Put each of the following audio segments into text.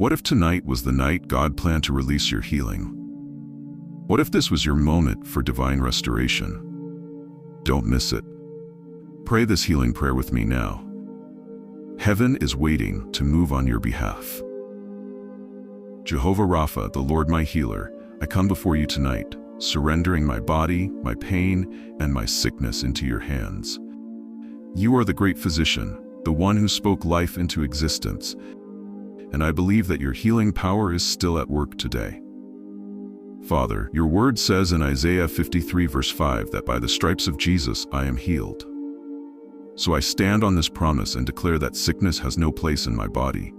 What if tonight was the night God planned to release your healing? What if this was your moment for divine restoration? Don't miss it. Pray this healing prayer with me now. Heaven is waiting to move on your behalf. Jehovah Rapha, the Lord my healer, I come before you tonight, surrendering my body, my pain, and my sickness into your hands. You are the great physician, the one who spoke life into existence, and I believe that your healing power is still at work today. Father, your word says in Isaiah 53 verse 5 that by the stripes of Jesus I am healed. So I stand on this promise and declare that sickness has no place in my body.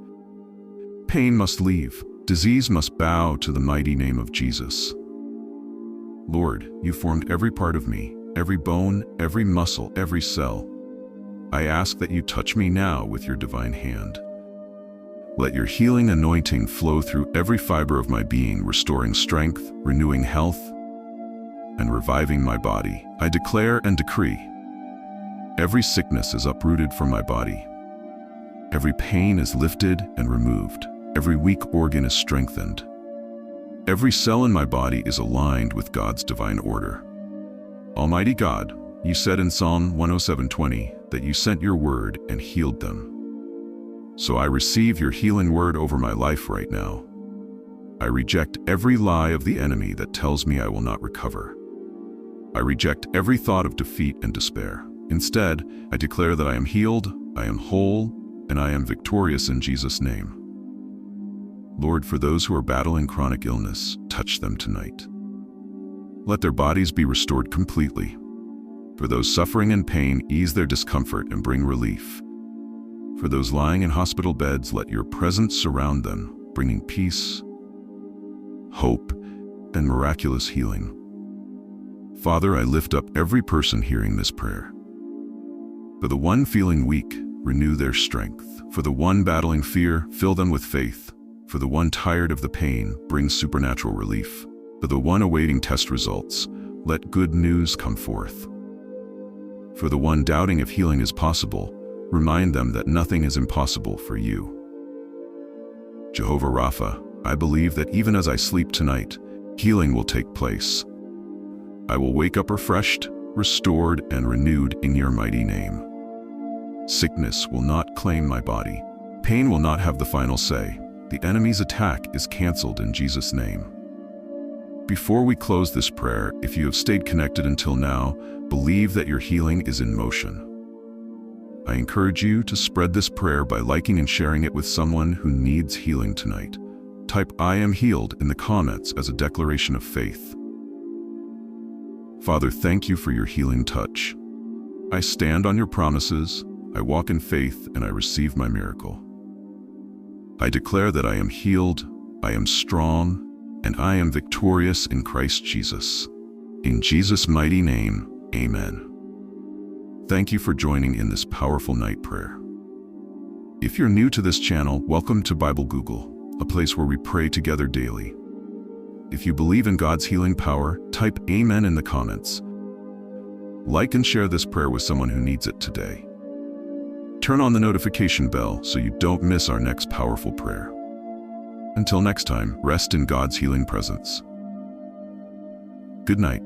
Pain must leave, disease must bow to the mighty name of Jesus. Lord, you formed every part of me, every bone, every muscle, every cell. I ask that you touch me now with your divine hand. Let your healing anointing flow through every fiber of my being, restoring strength, renewing health, and reviving my body. I declare and decree, every sickness is uprooted from my body. Every pain is lifted and removed. Every weak organ is strengthened. Every cell in my body is aligned with God's divine order. Almighty God, you said in Psalm 107:20 that you sent your word and healed them. So I receive your healing word over my life right now. I reject every lie of the enemy that tells me I will not recover. I reject every thought of defeat and despair. Instead, I declare that I am healed, I am whole, and I am victorious in Jesus' name. Lord, for those who are battling chronic illness, touch them tonight. Let their bodies be restored completely. For those suffering in pain, ease their discomfort and bring relief. For those lying in hospital beds, let your presence surround them, bringing peace, hope, and miraculous healing. Father, I lift up every person hearing this prayer. For the one feeling weak, renew their strength. For the one battling fear, fill them with faith. For the one tired of the pain, bring supernatural relief. For the one awaiting test results, let good news come forth. For the one doubting if healing is possible, remind them that nothing is impossible for you. Jehovah Rapha, I believe that even as I sleep tonight, healing will take place. I will wake up refreshed, restored, and renewed in your mighty name. Sickness will not claim my body. Pain will not have the final say. The enemy's attack is canceled in Jesus' name. Before we close this prayer, if you have stayed connected until now, believe that your healing is in motion. I encourage you to spread this prayer by liking and sharing it with someone who needs healing tonight. Type "I am healed" in the comments as a declaration of faith. Father, thank you for your healing touch. I stand on your promises, I walk in faith, and I receive my miracle. I declare that I am healed, I am strong, and I am victorious in Christ Jesus. In Jesus' mighty name, amen. Thank you for joining in this powerful night prayer. If you're new to this channel, welcome to Bible Google, a place where we pray together daily. If you believe in God's healing power, type "Amen" in the comments. Like and share this prayer with someone who needs it today. Turn on the notification bell so you don't miss our next powerful prayer. Until next time, rest in God's healing presence. Good night.